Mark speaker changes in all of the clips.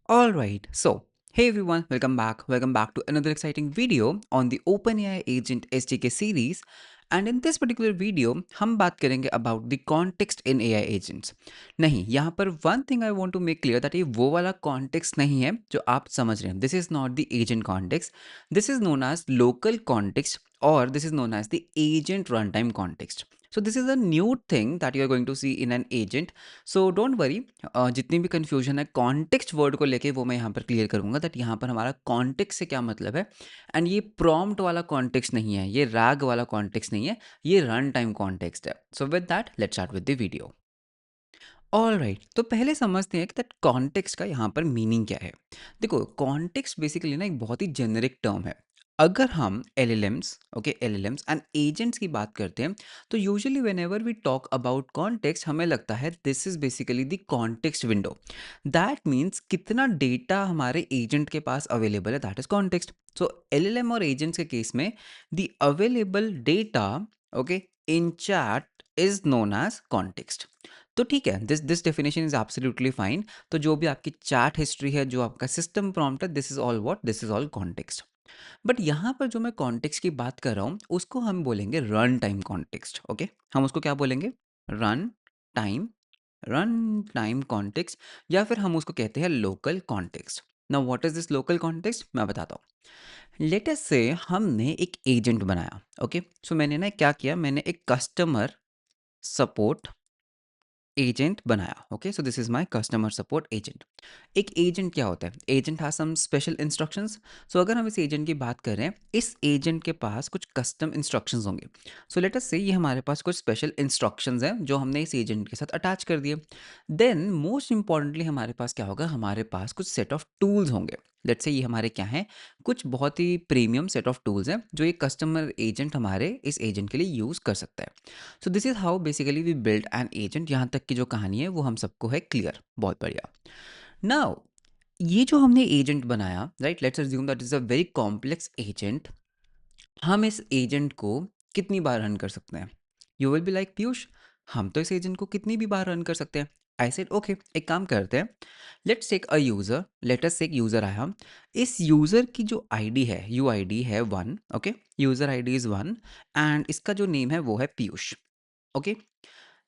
Speaker 1: All right, so hey everyone, welcome back. Welcome back to another exciting video on the OpenAI Agent SDK series. And in this particular video, हम बात करेंगे about the context in AI agents. नहीं, यहाँ पर one thing I want to make clear that ये वो वाला context नहीं है जो आप समझ रहे हैं. This is not the agent context. This is known as local context or this is known as the agent runtime context. So this is a new thing that you are going to see in an agent. So don't worry, जितनी भी confusion है context word को लेके वो मैं यहाँ पर clear करूँगा दैट यहाँ पर हमारा कॉन्टेक्स्ट से क्या मतलब है. एंड ये प्रॉम्प्ट वाला कॉन्टेक्स्ट नहीं है, ये रैग वाला कॉन्टेक्स्ट नहीं है, ये रन टाइम कॉन्टेक्स्ट है. सो with that let's start with the video. All right, तो पहले समझते हैं कि दैट कॉन्टेक्स्ट का यहाँ पर मीनिंग क्या है. देखो, कॉन्टेक्स्ट बेसिकली ना एक बहुत ही जेनरिक टर्म है. अगर हम L L Ms and agents की बात करते हैं तो usually whenever we talk about context हमें लगता है this is basically the context window. That means कितना डेटा हमारे एजेंट के पास अवेलेबल है, that is context. So L और एजेंट्स के केस में the available data okay in chat is known as context. तो ठीक है, this definition is absolutely fine. तो जो भी आपकी चैट हिस्ट्री है, जो आपका सिस्टम प्रॉम्प्ट है, this is all what, this is all context. But यहाँ पर जो मैं कॉन्टेक्स्ट की बात कर रहा हूँ उसको हम बोलेंगे रन टाइम कॉन्टेक्स्ट. ओके, हम उसको क्या बोलेंगे? Run time. Run time context या फिर हम उसको कहते हैं local context. Now what is this local context, मैं बताता हूँ. लेट अस से हमने एक एजेंट बनाया. ओके, सो मैंने ना क्या किया, मैंने एक कस्टमर सपोर्ट एजेंट बनाया. Okay, so this is my customer support agent. एक एजेंट क्या होता है? Agent has some special instructions. So अगर हम इस एजेंट की बात करें, इस एजेंट के पास कुछ कस्टम इंस्ट्रक्शंस होंगे. सो लेट अस से ये हमारे पास कुछ स्पेशल इंस्ट्रक्शंस हैं जो हमने इस एजेंट के साथ अटैच कर दिए. देन मोस्ट इंपॉर्टेंटली हमारे पास क्या होगा, हमारे पास कुछ सेट ऑफ टूल्स होंगे. लेट्स से ये हमारे क्या हैं, कुछ बहुत ही प्रीमियम सेट ऑफ टूल्स हैं जो ये कस्टमर एजेंट हमारे इस एजेंट के लिए यूज़ कर सकता है. So this is how basically we build an agent. यहाँ तक की जो कहानी है वो हम सबको है क्लियर. बहुत बढ़िया. नाउ ये जो हमने एजेंट बनाया, right, let's assume that is a very complex agent. हम इस एजेंट को कितनी बार रन कर सकते हैं? You will be like, Piyush हम तो इस एजेंट को कितनी भी बार रन कर सकते हैं. आई सेड ओके, एक काम करते हैं. Let's take a user. Let us take user आया. इस यूज़र की जो आईडी है, यू आईडी है 1. Okay, user ID is 1 and इसका जो नेम है वो है पीयूष. ओके,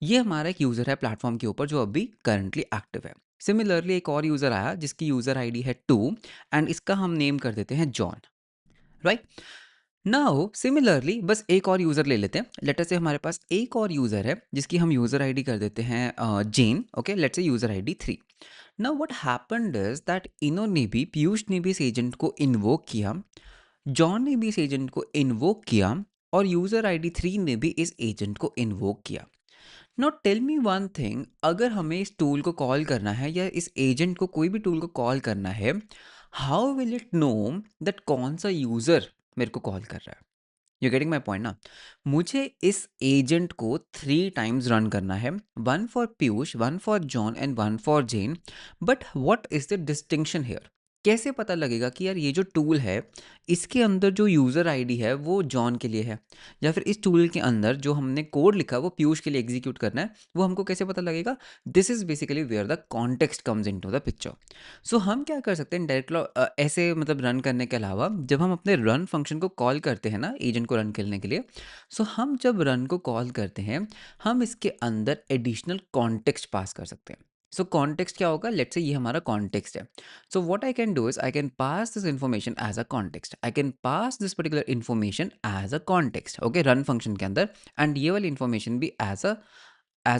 Speaker 1: ये हमारा एक यूज़र है प्लेटफॉर्म के ऊपर जो अभी करंटली एक्टिव है. सिमिलरली एक और यूज़र आया जिसकी यूज़र आईडी है 2 एंड इसका हम नेम कर देते हैं जॉन. राइट, नाउ सिमिलरली बस एक और यूज़र ले लेते हैं. लेट अस से हमारे पास एक और यूज़र है जिसकी हम यूज़र आईडी कर देते हैं जेन. Okay, let's say user ID 3. Now what happened is that इन्होंने भी, पीयूष ने भी इस एजेंट को इन्वोक किया, जॉन ने भी इस एजेंट को इन्वोक किया और यूज़र आईडी 3 ने भी इस एजेंट को इन्वोक किया. Not tell me one thing, अगर हमें इस टूल को कॉल करना है या इस एजेंट को कोई भी टूल को कॉल करना है, how will it know that कौन सा यूज़र मेरे को कॉल कर रहा है? यू गेटिंग माई पॉइंट ना. मुझे इस एजेंट को 3 टाइम्स रन करना है, 1 for Piyush, 1 for John and 1 for Jane. But what is the distinction here? कैसे पता लगेगा कि यार ये जो टूल है इसके अंदर जो यूज़र आईडी है वो जॉन के लिए है, या फिर इस टूल के अंदर जो हमने कोड लिखा है वो पीयूष के लिए एग्जीक्यूट करना है, वो हमको कैसे पता लगेगा? This is basically where the context comes into the picture. So हम क्या कर सकते हैं डायरेक्ट ऐसे मतलब रन करने के अलावा, जब हम अपने रन फंक्शन को कॉल करते हैं ना एजेंट को रन करने के लिए, सो हम जब रन को कॉल करते हैं हम इसके अंदर एडिशनल कॉन्टेक्स्ट पास कर सकते हैं. सो कॉन्टेक्स्ट क्या होगा? लेट्स से ये हमारा कॉन्टेक्स्ट है. So what I can do is I can pass this information as a context. I can pass this particular information as a context. Okay, run function के अंदर. एंड ये वाली information भी as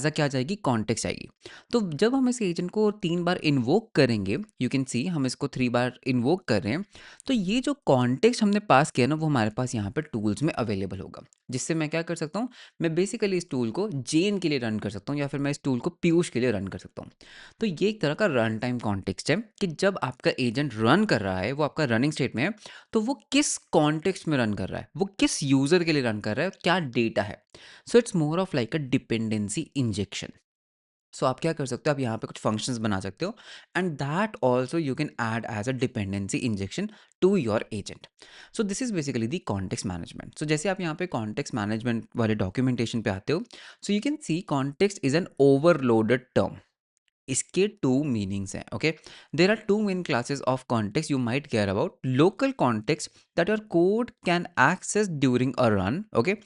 Speaker 1: a क्या जाएगी, context आएगी. तो जब हम इस एजेंट को 3 बार इन्वोक करेंगे, यू कैन सी हम इसको 3 बार इन्वोक कर रहे हैं, तो ये जो कॉन्टेक्स्ट हमने पास किया ना वो हमारे पास यहाँ पे टूल्स में अवेलेबल होगा. जिससे मैं क्या कर सकता हूँ, मैं बेसिकली इस टूल को जेन के लिए रन कर सकता हूँ या फिर मैं इस टूल को पीयूष के लिए रन कर सकता हूँ. तो ये एक तरह का रन टाइम कॉन्टेक्स्ट है कि जब आपका एजेंट रन कर रहा है, वो आपका रनिंग स्टेट में है, तो वो किस कॉन्टेक्स्ट में रन कर रहा है, वो किस यूज़र के लिए रन कर रहा है, क्या डेटा है. So it's more of like a dependency injection. So आप क्या कर सकते हो, आप यहाँ पे कुछ फंक्शंस बना सकते हो and that also you can add as a dependency injection to your agent. So this is basically the context management. So जैसे आप यहाँ पे कॉन्टेक्स्ट मैनेजमेंट वाले डॉक्यूमेंटेशन पे आते हो, so you can see context is an overloaded term. इसके two meanings हैं, okay. There are two main classes of context you might care about. Local context that your code can access during a run, okay.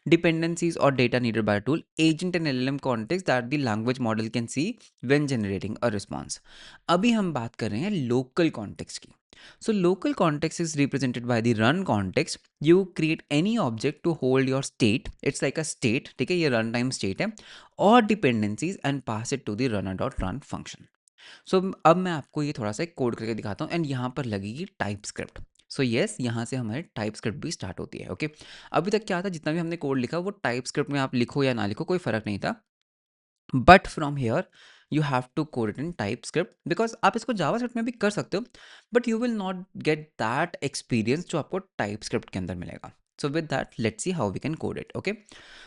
Speaker 1: Dependencies और data needed by tool. Agent and LLM context that the language model can see when generating a response. अभी हम बात कर रहे हैं local context की। So local context is represented by the run context. You create any object to hold your state. It's like a state, ठीक है, ये रन टाइम स्टेट है, और dependencies and pass it to the runner dot run function. So अब मैं आपको ये थोड़ा सा कोड करके दिखाता हूँ, एंड यहाँ पर लगेगी टाइप स्क्रिप्ट। सो येस, यहाँ से हमारे टाइप स्क्रिप्ट भी स्टार्ट होती है, ओके। अभी तक क्या था, जितना भी हमने कोड लिखा वो टाइप स्क्रिप्ट में आप लिखो या ना लिखो कोई फर्क नहीं था। But from here you have to code it in TypeScript, because आप इसको जावास्क्रिप्ट में भी कर सकते हो, but you will not get that experience जो आपको टाइप स्क्रिप्ट के अंदर मिलेगा। So with that let's see how we can code it, okay.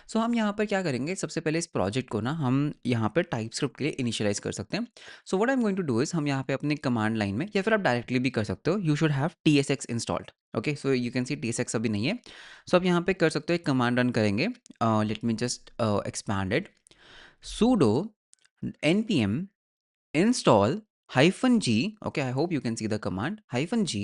Speaker 1: So हम यहाँ पर क्या करेंगे, सबसे पहले इस प्रोजेक्ट को ना हम यहाँ पर टाइप स्क्रिप्ट के लिए इनिशियलाइज कर सकते हैं। So what I am going to do is, हम यहाँ पे अपने कमांड लाइन में, या फिर आप डायरेक्टली भी कर सकते हो, you should have TSX installed, okay. So you can see TSX अभी नहीं है। सो आप यहाँ पे कर सकते हो, एक कमांड रन करेंगे। Let me just expand it. sudo npm install -g, okay, I hope you can see the command -g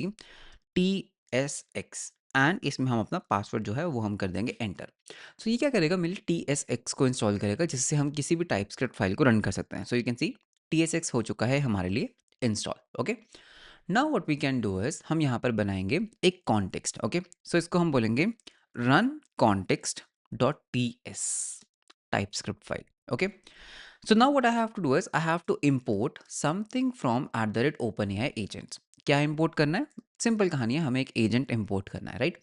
Speaker 1: tsx, and इसमें हम अपना पासवर्ड जो है वो हम कर देंगे एंटर। सो ये क्या करेगा, मेरे TSX को इंस्टॉल करेगा, जिससे हम किसी भी टाइप स्क्रिप्ट फाइल को रन कर सकते हैं। So you can see TSX हो चुका है हमारे लिए install, okay. Now what we can do is, हम यहाँ पर बनाएंगे एक कॉन्टेक्स्ट, ओके। सो इसको हम बोलेंगे run context dot ts type script file, okay. So now what I have to do is I have to import something from @OpenAI agents. क्या import करना है? सिंपल कहानी है, हमें एक एजेंट import करना है, राइट।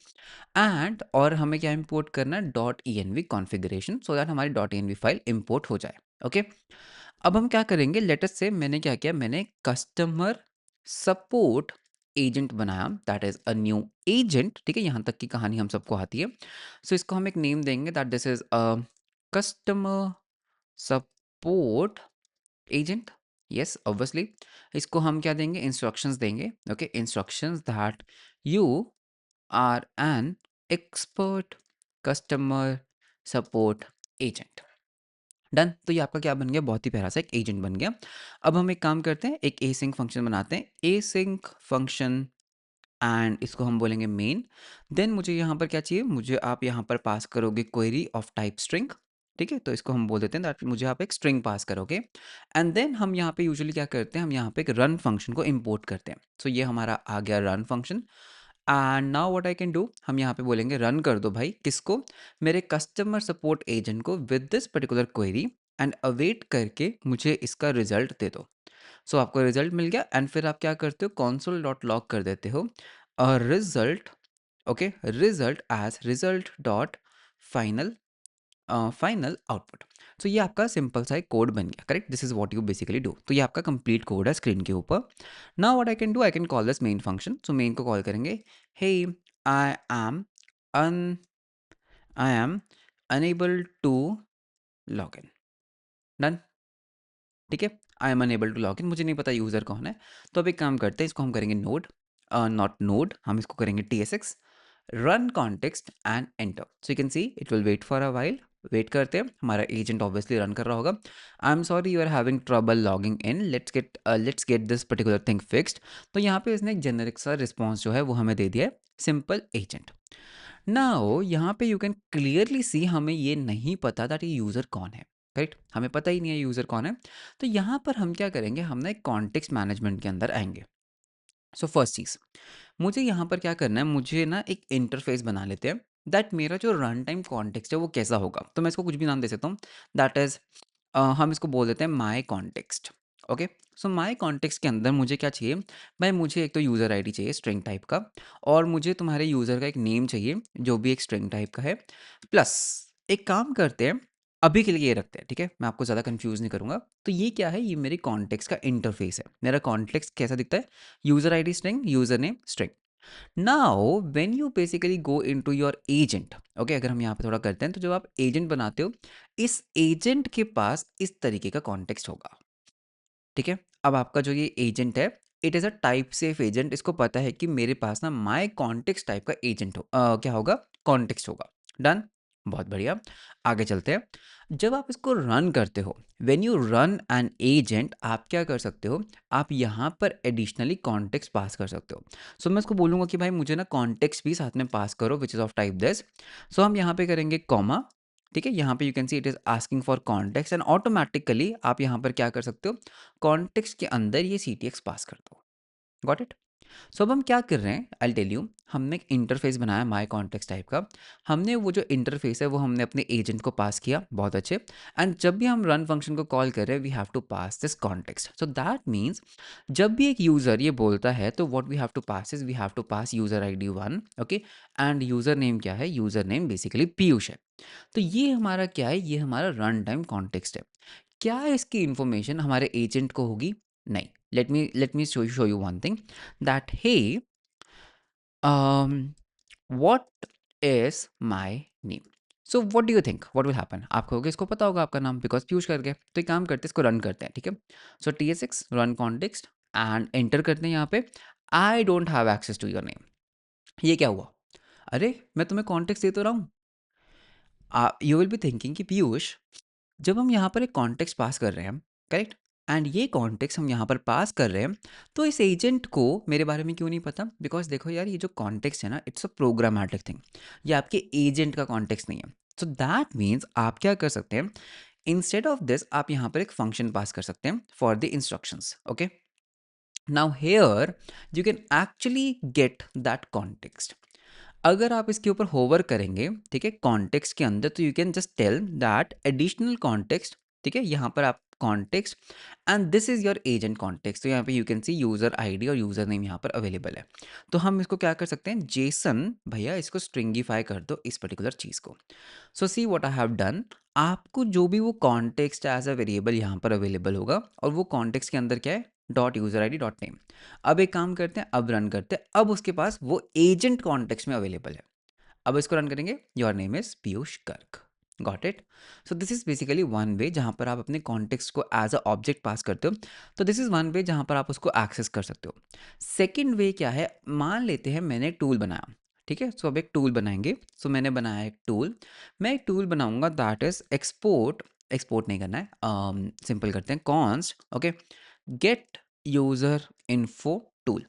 Speaker 1: एंड और हमें क्या import करना है, .env configuration, सो दैट हमारी .env फाइल import हो जाए, ओके। अब हम क्या करेंगे, लेट अस से मैंने क्या किया, मैंने कस्टमर सपोर्ट एजेंट बनाया, that is a new agent, ठीक है। यहाँ तक की कहानी हम सबको आती है। सो इसको हम एक नेम देंगे, that this is a customer support agent, yes obviously. इसको हम क्या देंगे, इंस्ट्रक्शंस देंगे, ओके। Instructions that you are an expert customer support agent. Done. तो ये आपका क्या बन गया, बहुत ही प्यारा सा एक एजेंट बन गया। अब हम एक काम करते हैं, एक एसिंक फंक्शन बनाते हैं, एसिंक फंक्शन, एंड इसको हम बोलेंगे मेन। देन मुझे यहाँ पर क्या चाहिए, मुझे आप यहाँ पर पास करोगे क्वेरी ऑफ टाइप स्ट्रिंग, ठीक है। तो इसको हम बोल देते हैं दैट मुझे आप एक स्ट्रिंग पास करोगे। एंड देन हम यहाँ पे यूजुअली क्या करते हैं, हम यहाँ पे एक रन फंक्शन को इंपोर्ट करते हैं। सो ये हमारा आ गया run function. And now what I can do, हम यहाँ पे बोलेंगे रन कर दो भाई, किसको, मेरे कस्टमर सपोर्ट एजेंट को, with this particular query, and await करके मुझे इसका रिजल्ट दे दो। सो आपको रिजल्ट मिल गया, एंड फिर आप क्या करते हो, console डॉट लॉग कर देते हो result, okay, result as result dot final final output. So ये आपका सिंपल सा एक कोड बन गया, correct. This is what you basically do. तो ये आपका कंप्लीट कोड है स्क्रीन के ऊपर। Now what I can do, I can call this main function. So main को कॉल करेंगे, hey I am un I am unable to log in. Done, ठीक है। I am unable to log इन, मुझे नहीं पता user कौन है। तो अब एक काम करते हैं, इसको हम करेंगे नोड, नॉट नोड, हम इसको करेंगे TSX run context and enter. So you can see it will wait for a while. Wait करते हैं, हमारा एजेंट ऑब्वियसली रन कर रहा होगा। I am sorry you are having trouble logging in, let's get this particular thing fixed. तो यहाँ पे इसने एक जेनरिक सा रिस्पॉन्स जो है वो हमें दे दिया है, सिंपल एजेंट। नाउ यहाँ पे यू कैन क्लियरली सी हमें ये नहीं पता दैट ये यूज़र कौन है, राइट। हमें पता ही नहीं है यूज़र कौन है। तो यहाँ पर हम क्या करेंगे, हम ना एक कॉन्टेक्स्ट मैनेजमेंट के अंदर आएंगे। सो फर्स्ट चीज़, मुझे यहाँ पर क्या करना है, मुझे ना एक इंटरफेस बना लेते हैं दैट मेरा जो रन टाइम कॉन्टेक्स्ट है वो कैसा होगा। तो मैं इसको कुछ भी नाम दे सकता हूँ, दैट इज़ हम इसको बोल देते हैं माई कॉन्टेक्स्ट, ओके। सो माई कॉन्टेक्स्ट के अंदर मुझे क्या चाहिए भाई, मुझे एक तो यूज़र आईडी चाहिए स्ट्रिंग टाइप का, और मुझे तुम्हारे यूज़र का एक नेम चाहिए जो भी एक स्ट्रिंग टाइप का है। प्लस एक काम करते हैं, अभी के लिए ये रखते हैं, ठीक है, मैं आपको ज़्यादा कंफ्यूज नहीं करूँगा। तो ये क्या है, ये मेरे कॉन्टेक्स्ट का इंटरफेस है। मेरा कॉन्टेक्स्ट कैसा दिखता है, user ID string, user name string. Now when you basically go into your agent, okay, अगर हम यहाँ पे थोड़ा करते हैं, तो जब आप एजेंट बनाते हो, इस एजेंट के पास इस तरीके का कॉन्टेक्स्ट होगा, ठीक है। अब आपका जो ये एजेंट है, it is a type safe agent. इसको पता है कि मेरे पास ना माई कॉन्टेक्स्ट टाइप का एजेंट क्या होगा, कॉन्टेक्स्ट होगा। डन। बहुत बढ़िया, आगे चलते हैं। जब आप इसको रन करते हो, when you run an agent, आप क्या कर सकते हो, आप यहाँ पर एडिशनली कॉन्टेक्स्ट पास कर सकते हो। सो मैं इसको बोलूँगा कि भाई मुझे ना कॉन्टेक्स्ट भी साथ में पास करो which is of type this. So हम यहाँ पे करेंगे कॉमा, ठीक है, यहाँ पे you can see it is asking for context and automatically आप यहाँ पर क्या कर सकते हो, कॉन्टेक्स्ट के अंदर ये CTX पास कर दो। Got it? सो अब हम क्या कर रहे हैं, आई टेल यू, हमने एक इंटरफेस बनाया माई कॉन्टेक्स्ट टाइप का। हमने वो जो इंटरफेस है वो हमने अपने एजेंट को पास किया, बहुत अच्छे। एंड जब भी हम रन फंक्शन को कॉल कर रहे हैं we have to pass this context. So that means जब भी एक यूज़र ये बोलता है तो what we have to pass is we have to pass user ID 1, okay. And user name क्या है, यूज़र नेम बेसिकली पीयूष है। तो ये हमारा क्या है, ये हमारा रन टाइम कॉन्टेक्स्ट है। क्या इसकी इन्फॉर्मेशन हमारे एजेंट को होगी? नहीं। Let me show you one thing that hey what is my name. So what do you think what will happen? आप कहोगे इसको पता होगा आपका नाम बिकॉज पीयूष करके, तो एक काम करते हैं इसको रन करते हैं, ठीक है। So TSX run context and enter करते हैं यहाँ पे, I don't have access to your name. ये क्या हुआ? अरे मैं तुम्हें कॉन्टेक्स्ट दे तो रहा हूँ। यू विल बी थिंकिंग कि पीयूष, जब हम यहाँ पर एक कॉन्टेक्स्ट पास कर रहे हैं, करेक्ट, एंड ये कॉन्टेक्स्ट हम यहाँ पर पास कर रहे हैं, तो इस एजेंट को मेरे बारे में क्यों नहीं पता? बिकॉज देखो यार, ये जो कॉन्टेक्स्ट है ना, इट्स अ प्रोग्रामेटिक थिंग, ये आपके एजेंट का कॉन्टेक्स्ट नहीं है। सो दैट मीन्स आप क्या कर सकते हैं, इंस्टेड ऑफ दिस आप यहाँ पर एक फंक्शन पास कर सकते हैं for the instructions, okay. Now here you can actually get that context. अगर आप इसके ऊपर होवर करेंगे, ठीक है, कॉन्टेक्स्ट के अंदर, तो you can just tell that additional context, ठीक है, यहाँ पर आप context and this is your agent context. तो यहाँ पे you can see user ID और यूजर नेम यहाँ पर अवेलेबल है। तो हम इसको क्या कर सकते हैं, जेसन भैया इसको स्ट्रिंगिफाई कर दो इस पर्टिकुलर चीज़ को। So see what I have done, आपको जो भी वो कॉन्टेक्स्ट एज अ वेरिएबल यहाँ पर अवेलेबल होगा, और वो कॉन्टेक्स्ट के अंदर क्या है, dot user ID dot name. अब एक काम करते हैं, अब रन करते हैं, अब उसके पास वो एजेंट कॉन्टेक्स्ट में अवेलेबल है। अब इसको रन करेंगे, your name is Piyush Garg. Got it? So this is basically one way जहां पर आप अपने कॉन्टेक्स्ट को एज अ ऑब्जेक्ट पास करते हो। तो दिस इज वन वे जहां पर आप उसको एक्सेस कर सकते हो। सेकेंड वे क्या है, मान लेते हैं मैंने एक टूल बनाया, ठीक है। सो अब एक टूल बनाएंगे। सो मैंने बनाया एक टूल, मैं एक टूल बनाऊंगा दैट इज एक्सपोर्ट, एक्सपोर्ट नहीं करना है, सिंपल करते हैं, const, okay, get user info tool.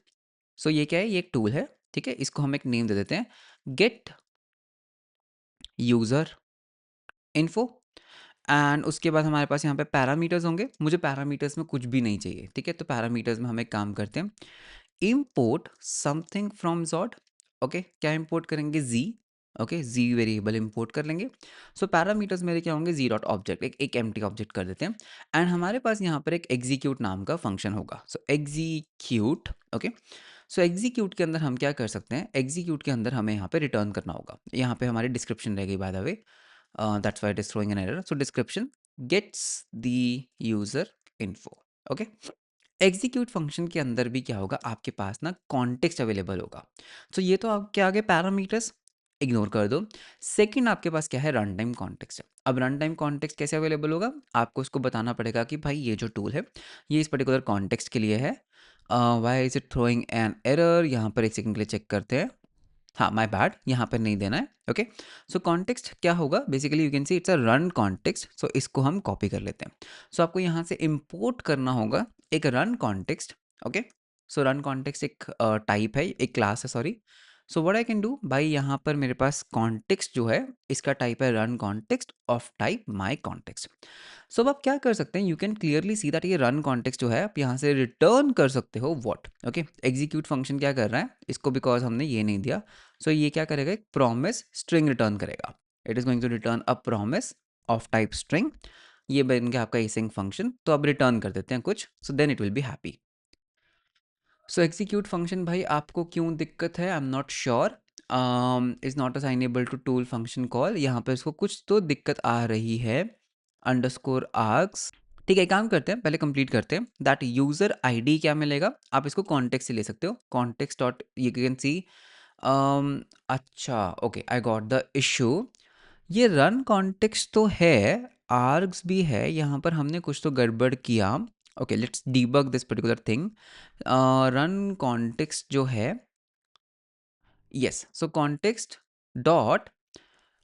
Speaker 1: So ये क्या है, ये एक टूल है, ठीक है, इसको हम एक नेम दे देते हैं, गेट यूजर इन्फो। एंड उसके बाद हमारे पास यहाँ पे पैरामीटर्स होंगे, मुझे पैरामीटर्स में कुछ भी नहीं चाहिए, ठीक है। तो पैरामीटर्स में हम एक काम करते हैं, import something from jawed, okay. क्या इंपोर्ट करेंगे, जी, ओके, जी वेरिएबल इंपोर्ट कर लेंगे। सो पैरामीटर्स मेरे क्या होंगे, जी डॉट ऑब्जेक्ट, एक एम्प्टी ऑब्जेक्ट कर देते हैं। एंड हमारे पास यहाँ पर एक एग्जीक्यूट नाम का फंक्शन होगा। सो एग्जीक्यूट, ओके। सो एग्जीक्यूट के अंदर हम क्या कर सकते हैं, एग्जीक्यूट के अंदर हमें यहाँ पे रिटर्न करना होगा, यहाँ पे हमारी डिस्क्रिप्शन रहेगी by the way, that's why it is throwing an error. So description gets the user info, okay। Execute function के अंदर भी क्या होगा, आपके पास ना कॉन्टेक्स्ट अवेलेबल होगा। तो ये तो आपके आगे पैरामीटर्स इग्नोर कर दो। सेकंड आपके पास क्या है, रन टाइम कॉन्टेक्स्ट है। अब रन टाइम कॉन्टेक्स्ट कैसे अवेलेबल होगा, आपको उसको बताना पड़ेगा कि भाई ये जो टूल है ये इस पर्टिकुलर कॉन्टेक्स्ट के लिए है। Why is it throwing an error, यहाँ पर एक सेकंड के लिए चेक करते हैं। हाँ, माय बैड, यहाँ पर नहीं देना है, ओके। सो कॉन्टेक्स्ट क्या होगा, basically you can see it's a run context. So इसको हम कॉपी कर लेते हैं। सो आपको यहाँ से इंपोर्ट करना होगा एक रन कॉन्टेक्स्ट, ओके। सो रन कॉन्टेक्स्ट एक टाइप है, एक क्लास है, sorry. So what I can do भाई, यहाँ पर मेरे पास कॉन्टेक्स्ट जो है इसका टाइप है run context of type my context. So अब आप क्या कर सकते हैं, you can clearly see that ये रन कॉन्टेक्स्ट जो है आप यहाँ से रिटर्न कर सकते हो व्हाट, ओके। एग्जीक्यूट फंक्शन क्या कर रहा है, इसको बिकॉज हमने ये नहीं दिया, सो ये क्या करेगा, एक प्रॉमिस स्ट्रिंग रिटर्न करेगा। It is going to return a promise of type string. ये बन गया आपका एसिंग फंक्शन। तो अब रिटर्न कर देते हैं कुछ, so then it will be happy. So execute function भाई आपको क्यों दिक्कत है, I am not sure, is not assignable to tool function call, यहाँ पर इसको कुछ तो दिक्कत आ रही है, अंडरस्कोर आर्क्स। ठीक है, एक काम करते हैं, पहले कंप्लीट करते हैं। दैट यूजर ID क्या मिलेगा, आप इसको कॉन्टेक्स्ट से ले सकते हो, context dot you can see, अच्छा, okay, I got the issue. ये रन कॉन्टेक्स्ट तो है, आर्ग्स भी है, यहाँ पर हमने कुछ तो गड़बड़ किया। Okay, let's debug this particular thing. Run context जो है, yes, so context dot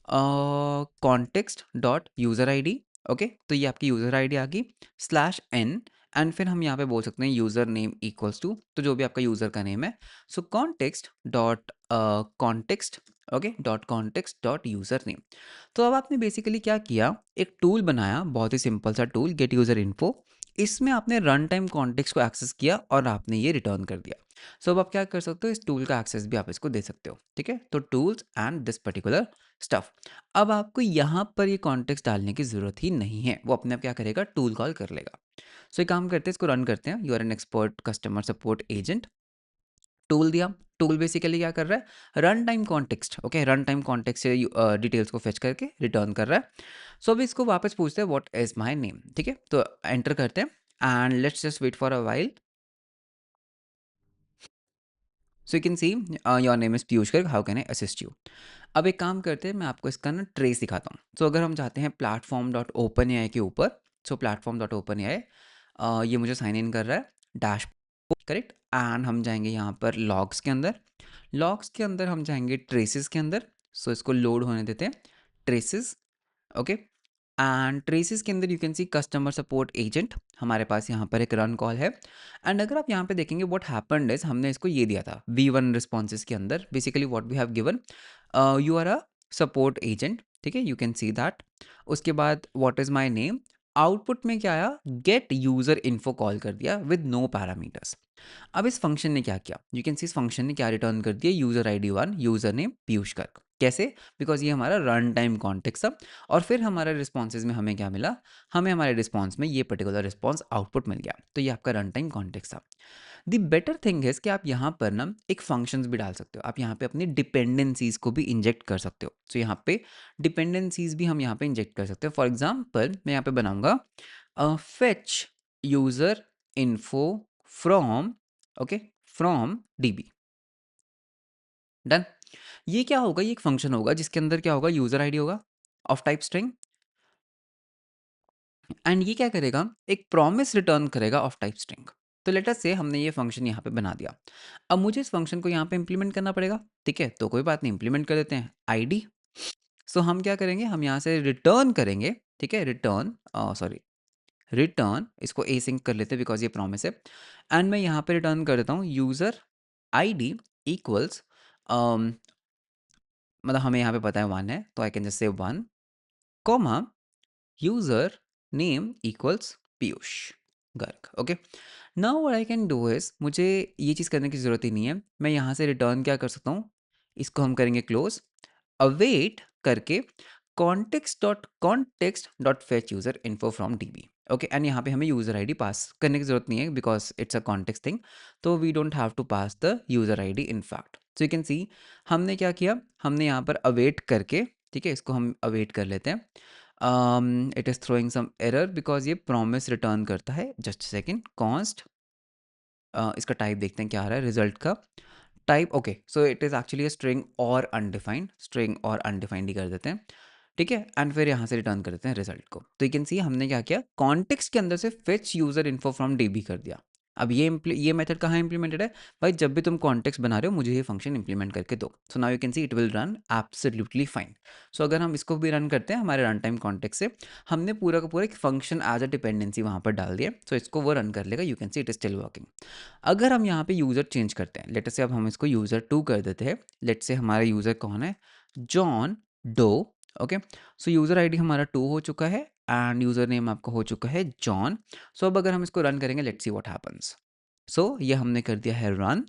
Speaker 1: context dot user ID, okay, तो ये आपकी यूज़र आईडी आ गई, स्लैश एन, एंड फिर हम यहाँ पे बोल सकते हैं यूज़र नेम इक्वल्स टू, तो जो भी आपका यूज़र का नेम है, so context dot context, okay, dot context dot user name. तो अब आपने बेसिकली क्या किया, एक टूल बनाया, बहुत ही सिंपल सा टूल, गेट यूज़र इन्फो। इसमें आपने रन टाइम कॉन्टेक्स्ट को एक्सेस किया और आपने ये रिटर्न कर दिया। सो अब आप क्या कर सकते हो, इस टूल का एक्सेस भी आप इसको दे सकते हो, ठीक है, तो tools and this particular stuff. अब आपको यहाँ पर ये कॉन्टेक्स्ट डालने की ज़रूरत ही नहीं है, वो अपने आप क्या करेगा, टूल कॉल कर लेगा। सो एक काम करते हैं, इसको रन करते हैं। You are an expert customer support agent, tool दिया। टूल बेसिकली क्या कर रहा है, run time context, okay, run time context से डिटेल्स को फेच करके रिटर्न कर रहा है। सो अभी इसको वापस पूछते हैं व्हाट इज माय नेम, ठीक है, तो एंटर करते हैं and let's just wait for a while. So you can see your name is Piyush Garg, how can I assist you. अब एक काम करते हैं, मैं आपको इसका ना ट्रेस दिखाता हूँ। सो अगर हम जाते हैं प्लेटफॉर्म डॉट ओपन ए आई के ऊपर, सो प्लेटफॉर्म डॉट ओपन ए आई ये मुझे साइन इन कर रहा है, डैश, करेक्ट, एंड हम जाएंगे यहाँ पर लॉग्स के अंदर। लॉग्स के अंदर हम जाएंगे ट्रेसेस के अंदर। सो इसको लोड होने देते हैं, ट्रेसेस, ओके, एंड ट्रेसेस के अंदर you can C customer support agent, हमारे पास यहाँ पर एक रन कॉल है। एंड अगर आप यहाँ पे देखेंगे व्हाट हैपेंड इज, हमने इसको ये दिया था V1 रिस्पॉन्सेज के अंदर, basically what we have given, you are a support agent, ठीक है, यू कैन सी दैट। उसके बाद what is my name, output में क्या आया, गेट यूजर इन्फो कॉल कर दिया विद नो पैरामीटर्स। अब इस फंक्शन ने क्या किया, यू कैन सी इस फंक्शन ने क्या रिटर्न कर दिया, user ID 1, user name Piyush Garg. कैसे, बिकॉज ये हमारा रन टाइम कॉन्टेक्स्ट था। और फिर हमारे रिस्पॉन्सेज में हमें क्या मिला, हमें हमारे रिस्पॉन्स में ये पर्टिकुलर रिस्पॉन्स आउटपुट मिल गया। तो ये आपका रन टाइम कॉन्टेक्स्ट था। द बेटर थिंग है कि आप यहाँ पर ना एक फंक्शंस भी डाल सकते हो, आप यहाँ पे अपनी डिपेंडेंसीज को भी इंजेक्ट कर सकते हो। तो यहाँ पे डिपेंडेंसीज भी हम यहाँ पे इंजेक्ट कर सकते हो। फॉर एग्जाम्पल मैं यहाँ पे बनाऊंगा fetch user info from, okay, from DB, done. ये क्या होगा, ये एक फंक्शन होगा जिसके अंदर क्या होगा, यूजर आईडी होगा ऑफ टाइप स्ट्रिंग, एंड ये क्या करेगा, एक प्रॉमिस रिटर्न करेगा ऑफ टाइप स्ट्रिंग। तो लेट अस से हमने ये फंक्शन यहाँ पे बना दिया। अब मुझे इस फंक्शन को यहाँ पे इंप्लीमेंट करना पड़ेगा, ठीक है, तो कोई बात नहीं, इंप्लीमेंट कर देते हैं आईडी। सो हम क्या करेंगे, हम यहाँ से रिटर्न करेंगे, ठीक है, रिटर्न, सॉरी, रिटर्न, इसको एसिंक कर लेते हैं बिकॉज ये प्रॉमिस है। एंड मैं यहाँ पे रिटर्न कर देता हूँ यूजर ID इक्वल्स, मतलब हमें यहाँ पे पता है 1 है, तो I can just say 1, comma, user name equals Piyush Garg, okay. Now what I can do is, मुझे ये चीज़ करने की ज़रूरत ही नहीं है, मैं यहाँ से रिटर्न क्या कर सकता हूँ, इसको हम करेंगे क्लोज, अवेट करके context dot fetch user info from DB, okay, and यहाँ पे हमें यूजर ID पास करने की जरूरत नहीं है because it's a context thing, तो we don't have to pass the user ID in fact. So you can see हमने क्या किया, हमने यहाँ पर अवेट करके, ठीक है, इसको हम अवेट कर लेते हैं। It is throwing some error because ये प्रॉमिस रिटर्न करता है, जस्ट सेकेंड, कॉन्स्ट, इसका टाइप देखते हैं क्या आ रहा है रिजल्ट का type, okay, so it is actually string और अनडिफाइंड, स्ट्रिंग और अनडिफाइंड ही कर देते हैं, ठीक है, एंड फिर यहाँ से रिटर्न कर देते हैं रिजल्ट को। तो यू कैन सी हमने क्या किया, कॉन्टेक्स्ट के अंदर से fetch user info from DB कर दिया। अब ये मेथड कहाँ इंप्लीमेंटेड है भाई, जब भी तुम कॉन्टेक्स्ट बना रहे हो मुझे ये फंक्शन इंप्लीमेंट करके दो। So now you can see it will run absolutely fine. So अगर हम इसको भी रन करते हैं हमारे रन टाइम कॉन्टेक्स्ट से, हमने पूरा का पूरा एक फंक्शन एज अ डिपेंडेंसी वहाँ पर डाल दिया, सो इसको वो रन कर लेगा, you can see it is still working. अगर हम यहाँ पे यूज़र चेंज करते हैं, लेट से अब हम इसको यूज़र 2 कर देते हैं, लेट से हमारा यूज़र कौन है, जॉन डो, ओके। सो यूज़र ID हमारा 2 हो चुका है एंड यूज़र नेम आपका हो चुका है जॉन। सो अब अगर हम इसको रन करेंगे, लेट्स सी व्हाट हैपेंस। सो ये हमने कर दिया है रन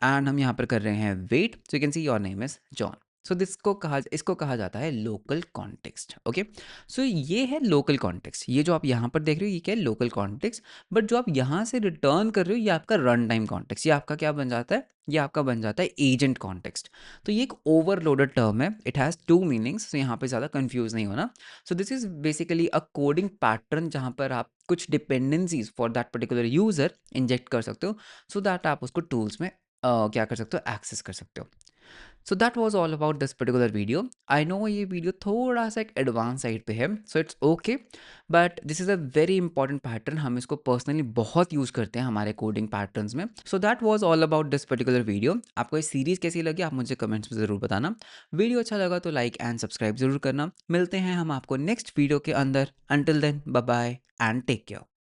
Speaker 1: एंड हम यहाँ पर कर रहे हैं wait, so you can see your name is John. सो इसको कहा जाता है लोकल कॉन्टेक्स्ट, ओके। सो ये है लोकल कॉन्टेक्स्ट, ये जो आप यहाँ पर देख रहे हो ये क्या है, लोकल कॉन्टेक्स्ट। बट जो आप यहाँ से रिटर्न कर रहे हो ये आपका रन टाइम कॉन्टेक्स्ट, ये आपका क्या बन जाता है, ये आपका बन जाता है एजेंट कॉन्टेक्स्ट। तो ये एक ओवरलोडेड टर्म है, इट हैज़ 2 मीनिंग्स, तो यहाँ पे ज़्यादा कंफ्यूज नहीं होना। सो this is basically a coding pattern जहाँ पर आप कुछ dependencies for that particular user inject कर सकते हो, सो दैट आप उसको टूल्स में क्या कर सकते हो, एक्सेस कर सकते हो। So that was all about this particular video. I know ये वीडियो थोड़ा सा एक एडवांस साइड पे है, so it's okay, but this is a very important pattern. हम इसको पर्सनली बहुत यूज़ करते हैं हमारे कोडिंग पैटर्न्स में। So that was all about this particular video. आपको ये सीरीज़ कैसी लगी आप मुझे कमेंट्स में ज़रूर बताना। वीडियो अच्छा लगा तो लाइक एंड सब्सक्राइब ज़रूर करना। मिलते हैं हम आपको नेक्स्ट वीडियो के अंदर। Until then bye bye and take care.